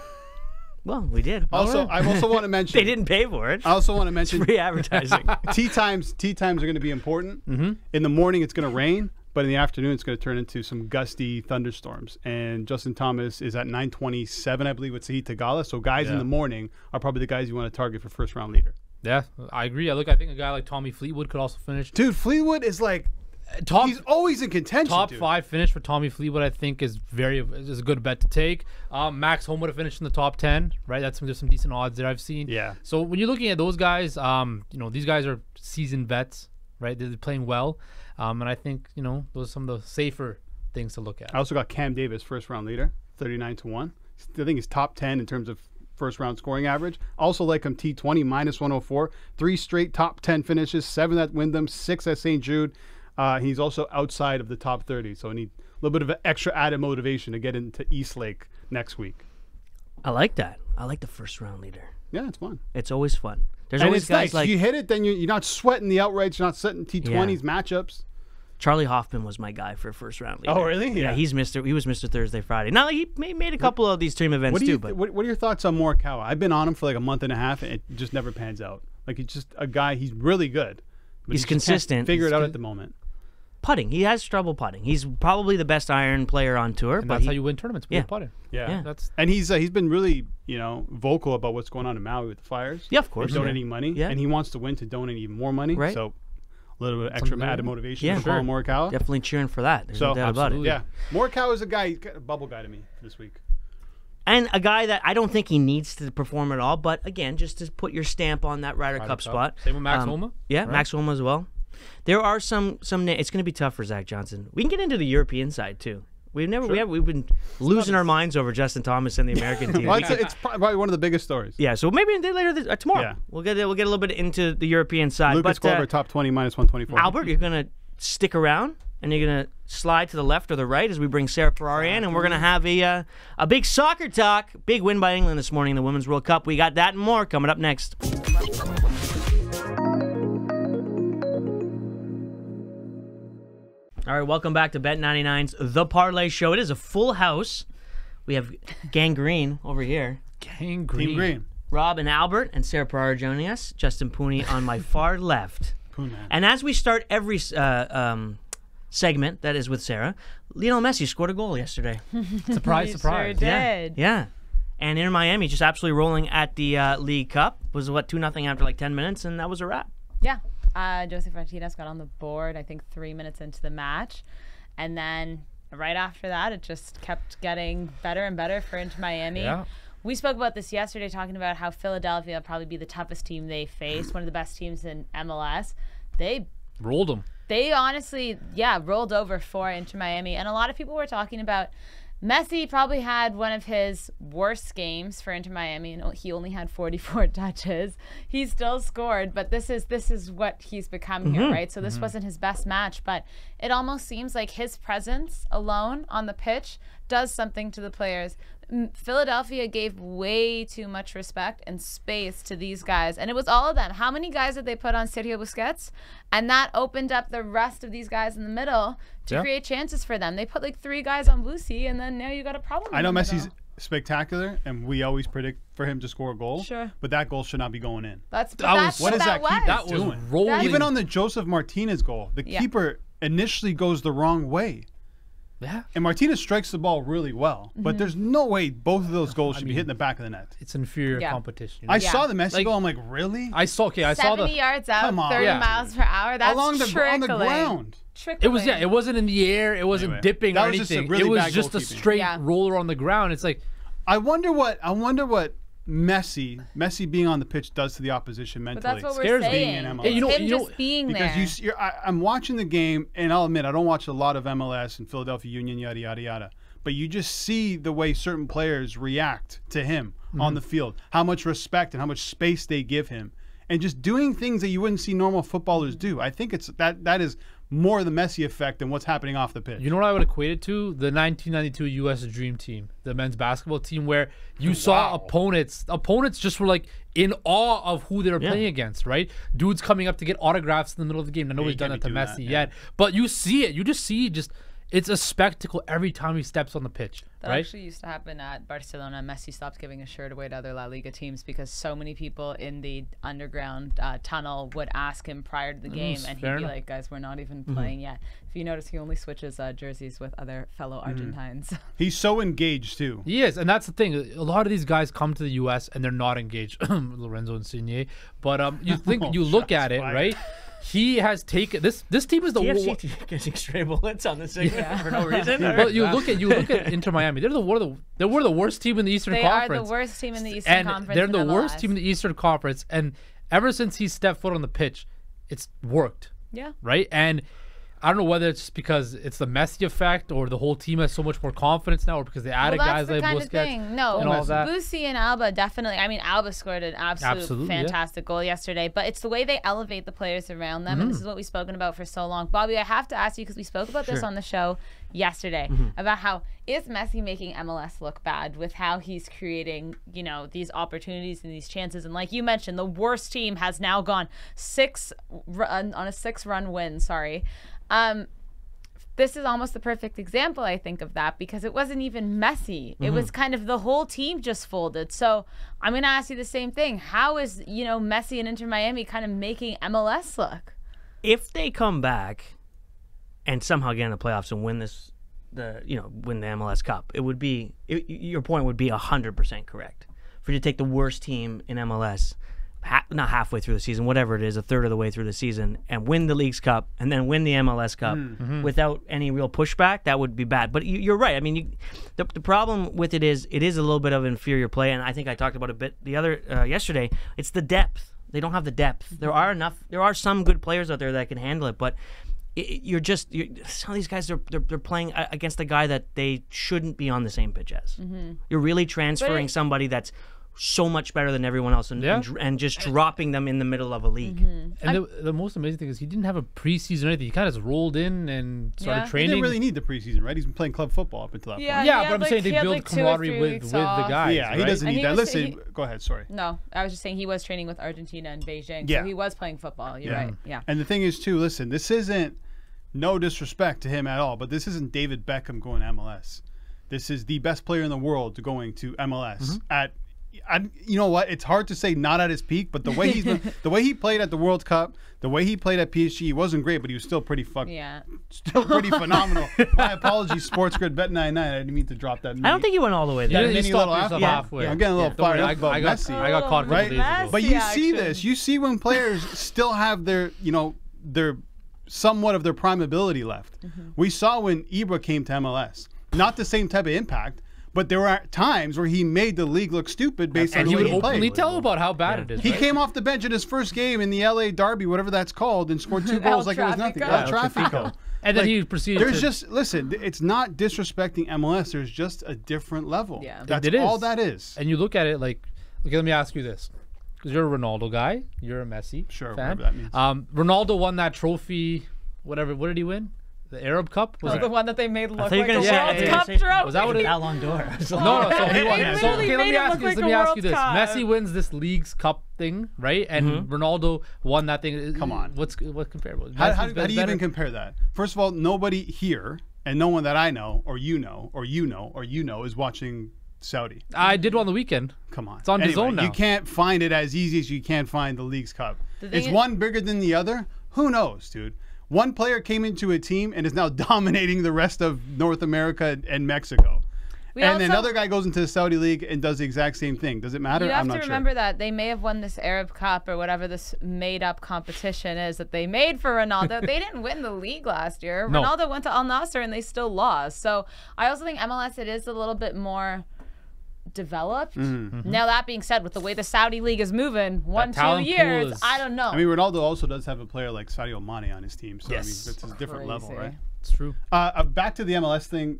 Well, we did. Also, I also want to mention they didn't pay for it. I also want to mention Free advertising. Tee times are going to be important. In the morning, it's going to rain, but in the afternoon, it's going to turn into some gusty thunderstorms. And Justin Thomas is at 927, I believe, with Sahith Tagala. So guys in the morning are probably the guys you want to target for first round leader. Yeah, I agree. I think a guy like Tommy Fleetwood could also finish. Dude, Fleetwood is like he's always in contention. Top dude. 5 finish for Tommy Fleetwood, I think, is a good bet to take. Max Homa to finish in the top 10, right? There's some decent odds there I've seen. Yeah. So when you're looking at those guys, these guys are seasoned vets, right? They're playing well, and I think those are some of the safer things to look at. I also got Cam Davis, first round leader, 39-1. I think he's top 10 in terms of first round scoring average. Also like him T20 minus 104. 3 straight top 10 finishes, 7 at Wyndham, 6 at St. Jude. He's also outside of the top 30, so I need a little bit of an extra added motivation to get into Eastlake next week. I like that. I like the first round leader. Yeah, it's fun. It's always fun. There's and always it's guys nice. like You hit it, then you're not sweating the outrights. You're not setting T20s matchups. Charlie Hoffman was my guy for first round leader. Oh, really? Yeah, he was Mr. Thursday, Friday. Now he made a couple of these team events too. But what are your thoughts on Morikawa? I've been on him for like a month and a half, and it just never pans out. Like he's just a guy. He's really good. But he's consistent. Can't figure it out at the moment. Putting, he has trouble putting. He's probably the best iron player on tour. And but that's how you win tournaments with putting. Yeah. And he's been really vocal about what's going on in Maui with the fires. Yeah, of course. Donating money. Yeah. And he wants to win to donate even more money. Right. So a little bit of extra added motivation for Colin Morikawa. Definitely cheering for that. There's no doubt about it. Yeah. Morikawa is a guy, he's got a bubble guy to me this week. And a guy that I don't think he needs to perform at all, but again, just to put your stamp on that Ryder Cup spot. Same with Max Homa. Yeah, right. Max Homa as well. There are some. It's going to be tough for Zach Johnson. We can get into the European side too. We've been losing our minds over Justin Thomas and the American team. Well, it's probably one of the biggest stories. Yeah, so maybe later tomorrow. Yeah. We'll get a little bit into the European side. Lucas Glover, top 20 minus 124. Albert, you're going to stick around and you're going to slide to the left or the right as we bring Sarah Ferrari in, and we're going to have a big soccer talk. Big win by England this morning in the Women's World Cup. We got that and more coming up next. All right, welcome back to Bet99's The Parleh Show. It is a full house. We have Gangrene over here. Team Green. Rob and Albert and Sarah Ferrari joining us. Justin Pooney on my far left. And as we start every segment that is with Sarah, Lionel Messi scored a goal yesterday. Surprise. Sure did. Yeah. And Inter Miami just absolutely rolling at the League Cup. Was 2-0 after like 10 minutes, and that was a wrap. Yeah. Joseph Martinez got on the board, I think 3 minutes into the match. And then right after that, it just kept getting better and better for Inter Miami. Yeah. We spoke about this yesterday, talking about how Philadelphia will probably be the toughest team they faced, one of the best teams in MLS. They rolled them. They honestly, rolled over for Inter Miami. And a lot of people were talking about Messi probably had one of his worst games for Inter Miami, and he only had 44 touches. He still scored, but this is what he's become here, right? So this wasn't his best match, but it almost seems like his presence alone on the pitch does something to the players. Philadelphia gave way too much respect and space to these guys, and it was all of them. How many guys did they put on Sergio Busquets? And that opened up the rest of these guys in the middle to create chances for them. They put like 3 guys on Lucy, and then now you got a problem. I know Messi's spectacular, and we always predict for him to score a goal. Sure. But that goal should not be going in. What is that keeper doing? Rolling. Even on the Joseph Martinez goal, the keeper initially goes the wrong way. Yeah. And Martinez strikes the ball really well, but there's no way both of those goals should be hitting the back of the net. It's inferior competition. I saw the Messi goal. I'm like, really? I saw the 70 yards out, Come on. 30 miles per hour. That's on the ground. Trickling. It was it wasn't in the air. It wasn't dipping or anything. It was just a straight roller on the ground. It's like, I wonder what Messi being on the pitch does to the opposition mentally. But that's what we're saying. Him just being there. Because I'm watching the game, and I'll admit I don't watch a lot of MLS and Philadelphia Union, yada yada yada. But you just see the way certain players react to him on the field, how much respect and how much space they give him, and just doing things that you wouldn't see normal footballers do. I think it's that is more the Messi effect than what's happening off the pitch. You know what I would equate it to? The 1992 U.S. Dream Team, the men's basketball team, where you saw opponents just were like in awe of who they were playing against, right? Dudes coming up to get autographs in the middle of the game. I know he's done that to Messi yet, but you see it. You just see it's a spectacle every time he steps on the pitch. That actually used to happen at Barcelona. Messi stopped giving his shirt away to other La Liga teams because so many people in the underground tunnel would ask him prior to the game, and he'd be like, guys, we're not even playing yet. If you notice, he only switches jerseys with other fellow Argentines. He's so engaged, too. He is, and that's the thing. A lot of these guys come to the U.S. and they're not engaged. Lorenzo Insigne. But you look at it, right? He has taken this team is the TFC getting stray bullets on the segment for no reason. But you look at Inter Miami. They were the worst team in the Eastern Conference. They are the worst team in the Eastern Conference. They're the worst team in the Eastern Conference. And ever since he stepped foot on the pitch, it's worked. Yeah. Right? And I don't know whether it's just because it's the Messi effect or the whole team has so much more confidence now or because they added guys like Busquets. No, and all that. Lucy and Alba definitely. I mean, Alba scored an absolute fantastic goal yesterday, but it's the way they elevate the players around them, and this is what we've spoken about for so long. Bobby, I have to ask you because we spoke about this on the show yesterday about how is Messi making MLS look bad with how he's creating, these opportunities and these chances. And like you mentioned, the worst team has now gone on a 6-run win. This is almost the perfect example, I think, of that because it wasn't even Messi. It was kind of the whole team just folded. So I'm going to ask you the same thing. How is, Messi and Inter Miami kind of making MLS look? If they come back and somehow get in the playoffs and win win the MLS Cup, your point would be 100% correct. For you to take the worst team in MLS, not halfway through the season, whatever it is, a third of the way through the season, and win the Leagues Cup and then win the MLS Cup without any real pushback, that would be bad. But you're right. I mean, the problem with it is a little bit of inferior play, and I think I talked about a bit yesterday. It's the depth. They don't have the depth. There are some good players out there that can handle it, but some of these guys they're playing against a guy that they shouldn't be on the same pitch as. You're really transferring somebody that's so much better than everyone else and just dropping them in the middle of a league. And the most amazing thing is he didn't have a preseason or anything. He kind of just rolled in and started training. He didn't really need the preseason, right? He's been playing club football up until that point. Yeah, but I'm saying they build camaraderie with the guys. Yeah, he doesn't need that. Listen, go ahead, sorry. No, I was just saying he was training with Argentina and Beijing, so he was playing football. You're right. Yeah. And the thing is, too, listen, this isn't, no disrespect to him at all, but this isn't David Beckham going to MLS. This is the best player in the world going to MLS at you know what? It's hard to say not at his peak, but the way the way he played at the World Cup, the way he played at PSG, he wasn't great, but he was still pretty still pretty phenomenal. My apologies, Sports Grid Bet 99. I didn't mean to drop that. I don't think you went all the way there. You stopped yourself halfway. I'm getting a little fired up about Messi. I got caught a couple days ago. But you see this. You see when players still have their somewhat of their prime ability left. We saw when Ibra came to MLS. Not the same type of impact, but there were times where he made the league look stupid based on the way he played. And he would openly tell about how bad it is. He came off the bench in his first game in the LA Derby, whatever that's called, and scored 2 goals like it was nothing. El Trafico. And then he proceeded listen, it's not disrespecting MLS. There's just a different level. Yeah. That's all that is. And you look at it like, okay, let me ask you this. Because you're a Ronaldo guy. You're a Messi fan. Whatever that means. Ronaldo won that trophy, whatever. What did he win? The Arab Cup? Was the one that they made look like a World Cup trophy. Was that what it Ballon d'Or? No, so he won. So, okay, let me ask you this. Cup. Messi wins this League's Cup thing, right? And Ronaldo won that thing. Come on. What's comparable? How do you even compare that? First of all, nobody here, and no one that I know, or you know, or you know, or you know, is watching Saudi. I did one the weekend. Come on. It's on DAZN now. You can't find it as easy as you can find the League's Cup. Is one bigger than the other? Who knows, dude? One player came into a team and is now dominating the rest of North America and Mexico. And then another guy goes into the Saudi League and does the exact same thing. Does it matter? You I'm not have to remember that they may have won this Arab Cup or whatever this made-up competition is that they made for Ronaldo. They didn't win the league last year. No. Ronaldo went to Al Nassr and they still lost. So I also think MLS, it is a little bit more developed. Now that being said, with the way the Saudi league is moving, 1-2 years, I don't know. I mean, Ronaldo also does have a player like Sadio Mane on his team, so Yes. I mean, it's a different level, right? It's true. Back to the MLS thing,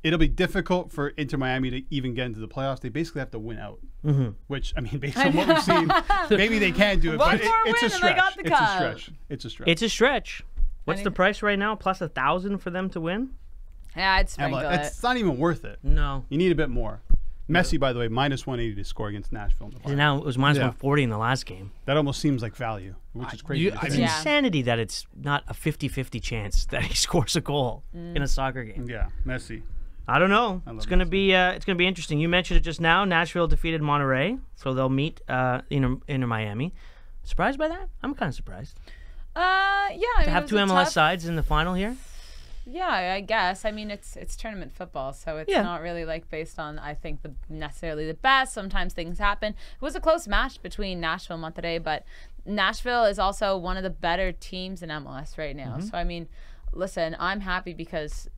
it'll be difficult for Inter Miami to even get into the playoffs. They basically have to win out, which, I mean, based on what we've seen, maybe they can do it, but it's a stretch. It's a stretch. It's a stretch. What's the price right now? Plus 1,000 for them to win? Yeah, I'd sprinkle it. It's not even worth it. No. You need a bit more. Messi, by the way, minus 180 to score against Nashville in the final. Now it was minus 140 in the last game. That almost seems like value, which is crazy. It's insanity that it's not a 50-50 chance that he scores a goal in a soccer game. Yeah, Messi. I don't know. It's gonna be interesting. You mentioned it just now. Nashville defeated Monterrey, so they'll meet Inter Miami. Surprised by that? I'm kind of surprised. Yeah. I mean, to have two MLS sides in the final here. Yeah, I guess. I mean, it's tournament football, so it's not really like based on, I think, necessarily the best. Sometimes things happen. It was a close match between Nashville and Monterrey, but Nashville is also one of the better teams in MLS right now. So, I mean, listen, I'm happy because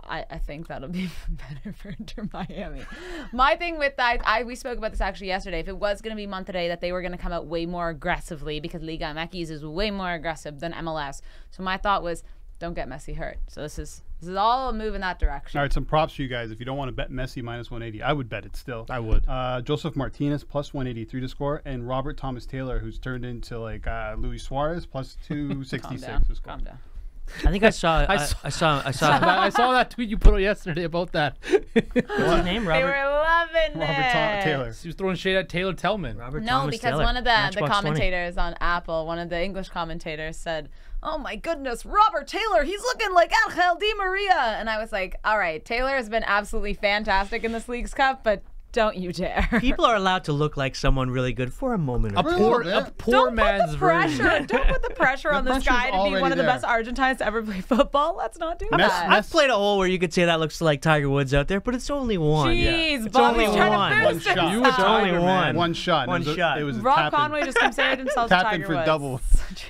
I think that'll be better for Inter Miami. My thing with that, we spoke about this actually yesterday. If it was going to be Monterrey, that they were going to come out way more aggressively because Liga MX is way more aggressive than MLS. So my thought was, don't get Messi hurt. So this is all a move in that direction. All right, some props for you guys. If you don't want to bet Messi minus 180, I would bet it still. I would. Joseph Martinez plus 183 to score, and Robert Thomas Taylor, who's turned into like Luis Suarez, plus 266 to score. Calm down. I think I saw. I saw. I saw that tweet you put out yesterday about that. What's his name? They were loving Robert Taylor. He was throwing shade at Taylor Tellman. No, because one of the commentators on Apple, one of the English commentators said, "Oh my goodness, Robert Taylor, he's looking like Angel Di Maria." And I was like, all right, Taylor has been absolutely fantastic in this League's Cup, but don't you dare. People are allowed to look like someone really good for a moment. A poor man's version. Don't put the pressure on this guy to be one of the best Argentines to ever play football. Let's not do that. I've played a hole where you could say that looks like Tiger Woods out there, but it's only one. Jeez, it's only one shot. You it's only one. One shot. It was Rob Conway just compared himself to Tiger Woods. Double.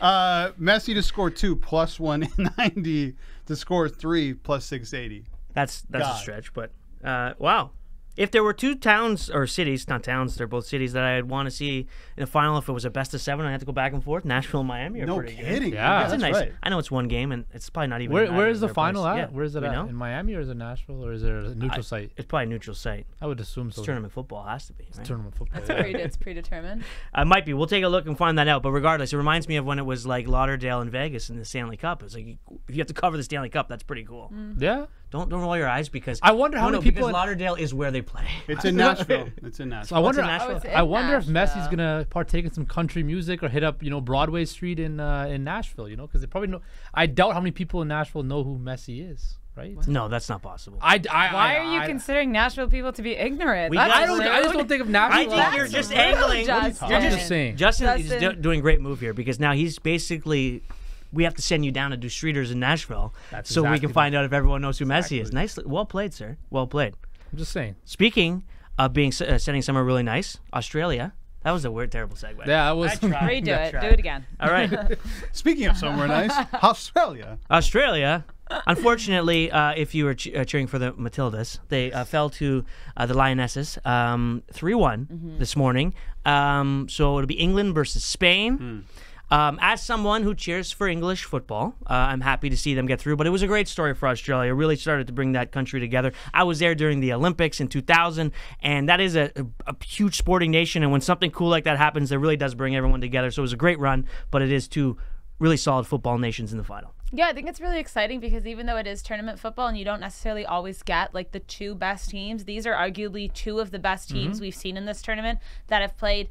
Messi to score 2 plus 190 to score 3 plus 680. That's a stretch, but wow. If there were two towns or cities, not towns, they're both cities that I'd want to see in the final, if it was a best of 7, I had to go back and forth. Nashville and Miami are pretty kidding. Good. Yeah, that's nice. Right. I know it's one game, and it's probably not even. Where is the final at? Yeah. Where is it at? In Miami or is it Nashville or is it a neutral site? It's probably a neutral site. I would assume so. It's tournament football, has to be. Right? It's tournament football. It's predetermined. It might be. We'll take a look and find that out. But regardless, it reminds me of when it was like Lauderdale and Vegas in the Stanley Cup. It's like if you have to cover the Stanley Cup, that's pretty cool. Yeah. Don't roll your eyes because I wonder how many people. Because Lauderdale is where they play. It's in Nashville. It's in Nashville. So I wonder. Nashville? I wonder if Messi's gonna partake in some country music or hit up, Broadway Street in Nashville. Because they probably know. I doubt how many people in Nashville know who Messi is. right? No, that's not possible. Why are you considering Nashville people to be ignorant? We That's got- I just don't think of Nashville. I think you're just angling. Justin. I'm just saying. Justin is Justin. doing a great move here because now he's basically. We have to send you down to do streeters in Nashville so we exactly can find out if everyone knows who Messi is. Nicely, well played, sir. Well played. I'm just saying. Speaking of being sending somewhere really nice, Australia. That was a weird, terrible segue. Yeah, that was. Redo it. Do it again. All right. Speaking of somewhere nice, Australia. Australia. Unfortunately, if you were cheering for the Matildas, they fell to the Lionesses 3-1 this morning. So it'll be England versus Spain. As someone who cheers for English football, I'm happy to see them get through. But it was a great story for Australia. It really started to bring that country together. I was there during the Olympics in 2000, and that is a huge sporting nation. And when something cool like that happens, it really does bring everyone together. So it was a great run, but it is two really solid football nations in the final. Yeah, I think it's really exciting because even though it is tournament football and you don't necessarily always get like the two best teams, these are arguably two of the best teams we've seen in this tournament that have played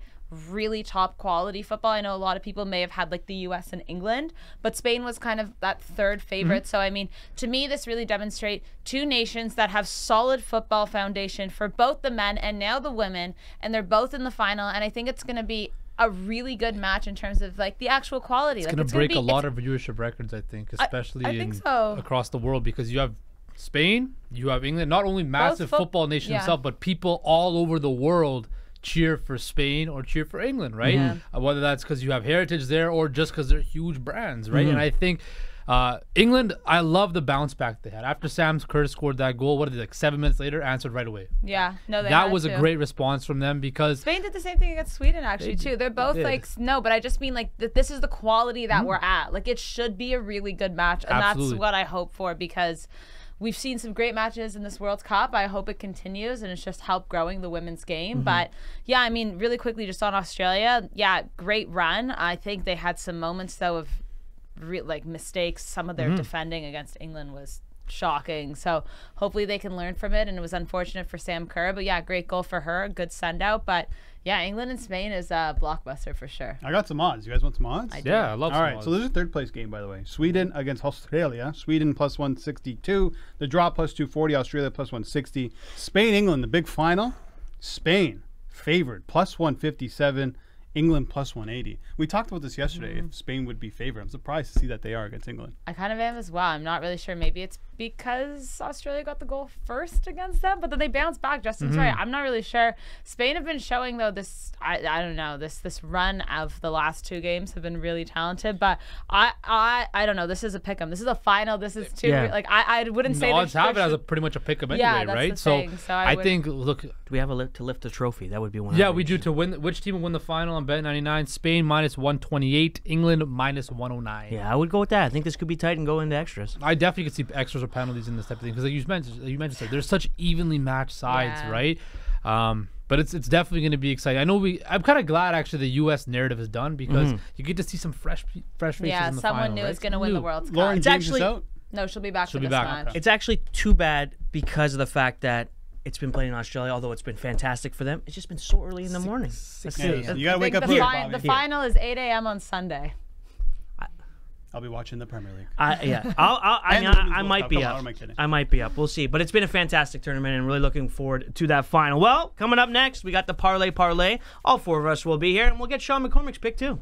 really top quality football. I know a lot of people may have had like the US and England, but Spain was kind of that third favorite. So I mean, to me, this really demonstrates two nations that have solid football foundation for both the men and now the women, and they're both in the final. And I think it's going to be a really good match in terms of like the actual quality. It's going to break a lot of viewership records, I think, especially I think so. across the world, because you have Spain, you have England, not only massive football nation themselves, but people all over the world cheer for Spain or cheer for England, right? Whether that's because you have heritage there or just because they're huge brands, right? And I think England, I love the bounce back they had. After Sam Kerr scored that goal, what did like 7 minutes later, answered right away. Yeah, no, that was a great response from them because Spain did the same thing against Sweden actually too. They're both like but I just mean like this is the quality that we're at. Like it should be a really good match, and that's what I hope for because we've seen some great matches in this World Cup. I hope it continues and it's just helped growing the women's game. But yeah, I mean, really quickly just on Australia, yeah, great run. I think they had some moments though of like mistakes. Some of their defending against England was shocking. So hopefully they can learn from it. And it was unfortunate for Sam Kerr, but yeah, great goal for her, good send out. But yeah, England and Spain is a blockbuster for sure. I got some odds. You guys want some odds? yeah, I love. All right, so there's a third place game, by the way. Sweden against Australia. Sweden plus 162. The draw plus 240. Australia plus 160. Spain, England, the big final. Spain favored plus 157. England plus 180. We talked about this yesterday. If Spain would be favored, I'm surprised to see that they are against England. I kind of am as well. I'm not really sure. Maybe it's because Australia got the goal first against them, but then they bounced back. Justin's right. I'm not really sure. Spain have been showing though this. I don't know, this run of the last two games have been really talented. But I don't know. This is a pick'em. This is a final. This is two. Like I wouldn't say. The odds have it as a pretty much a pick'em anyway, that's right? the thing. So I think look. Do we have to lift a trophy? That would be one. Yeah, we do to win. Which team will win the final on Bet99? Spain minus 128, England minus 109. Yeah, I would go with that. I think this could be tight and go into extras. I definitely could see extras or penalties in this type of thing because, like you mentioned, there's such evenly matched sides, right? But it's definitely going to be exciting. I know I'm kind of glad actually the U.S. narrative is done because you get to see some fresh faces in the final. Yeah, someone new is going to win the World Cup. Lauren It's James actually is out? no, she'll be back for be this back. match. It's actually too bad because of the fact that it's been played in Australia, although it's been fantastic for them. It's just been so early in the morning. Yeah, you got to wake up the, early, the Bobby. final is 8 a.m. on Sunday. I'll be watching the Premier League. I might be Come on, up. what am I kidding? I might be up. We'll see. But it's been a fantastic tournament and really looking forward to that final. Well, coming up next, we got the Parleh. All four of us will be here, and we'll get Sean McCormick's pick too.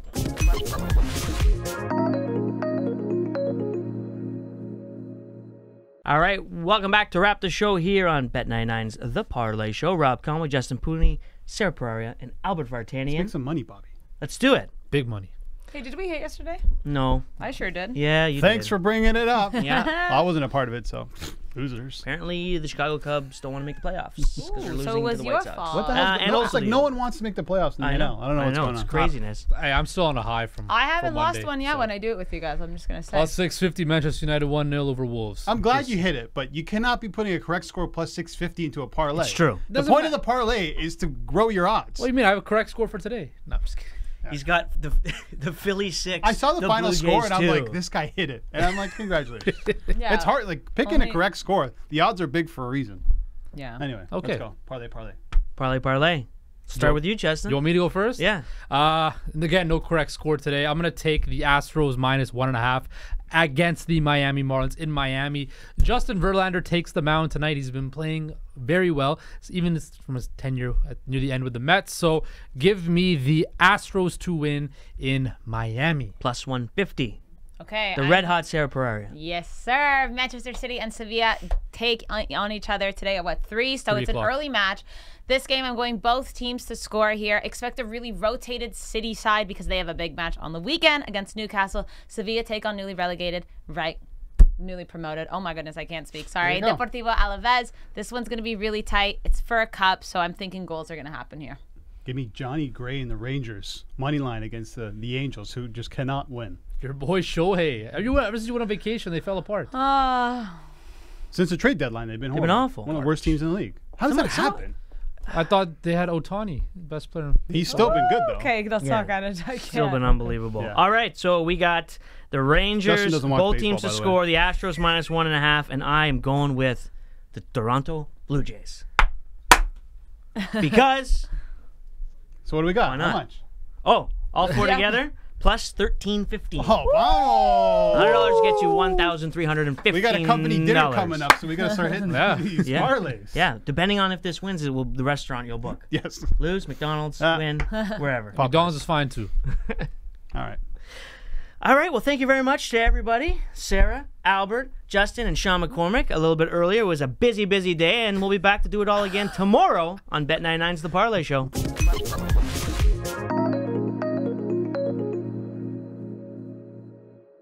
All right, welcome back to wrap the show here on Bet99's The Parleh Show. Rob Conway, Justin Pooney, Sarah Pereira, and Albert Vartanian. Make some money, Bobby. Let's do it. Big money. Hey, did we hit yesterday? No. I sure did. Yeah, you Thanks did. for bringing it up. Yeah. I wasn't a part of it, so losers. Apparently, the Chicago Cubs don't want to make the playoffs because they're losing so it was to the your White Sox. fault. What the hell? and No, also it's like you. no one wants to make the playoffs in the NL. I don't know what's going it's on. craziness. Hey, I'm still on a high from. I haven't from lost Monday, one yet so. when I do it with you guys. I'm just going to say. All 650 Manchester United 1-0 over Wolves. I'm glad you hit it, but you cannot be putting a correct score plus 650 into a parlay. It's true. The point of the parlay is to grow your odds. What do you mean? I have a correct score for today. No, I'm just kidding. He's got the Phillies 6. I saw the final Blue score Jays and I'm 2. like, this guy hit it. And I'm like, congratulations. Yeah. It's hard. Like, picking a correct score, the odds are big for a reason. Yeah. Anyway, Okay. let's go. Parlay. Parleh. Start with you, Justin. You want me to go first? Yeah. And again, no correct score today. I'm going to take the Astros minus 1.5 against the Miami Marlins in Miami. Justin Verlander takes the mound tonight. He's been playing very well, even from his tenure near the end with the Mets. So give me the Astros to win in Miami. Plus 150. Okay. The red hot Sarah Pereira. Yes, sir. Manchester City and Sevilla take on each other today at 3? So 3 it's an o'clock. early match. This game, I'm going both teams to score here. Expect a really rotated City side because they have a big match on the weekend against Newcastle. Sevilla take on newly promoted. Oh my goodness, I can't speak. Sorry. Deportivo Alaves. This one's going to be really tight. It's for a cup, so I'm thinking goals are going to happen here. Give me Johnny Gray and the Rangers money line against the Angels, who just cannot win. Your boy Shohei. Ever since you went on vacation, they fell apart. Since the trade deadline, they've been horrible. been awful. One of the worst teams in the league. How does that happen? I thought they had Otani, best player. He's still been good, though. Okay, that's not kind of Still been unbelievable. Yeah. All right, so we got the Rangers, Justin doesn't watch both baseball, teams to by the way. score, the Astros minus 1.5, and I am going with the Toronto Blue Jays. Because, So what do we got? Why not? How much? all four together, plus $13.50. Oh, wow. $100 gets you $1,315. We got a company dinner coming up, so we got to start hitting these Yeah. parlays. Yeah, depending on if this wins, it will the restaurant you'll book. Yes. Lose, McDonald's, win, wherever. McDonald's is fine too. All right. All right, well, thank you very much to everybody. Sarah, Albert, Justin, and Sean McCormick. A little bit earlier. It was a busy, busy day, and we'll be back to do it all again tomorrow on Bet99's The Parleh Show.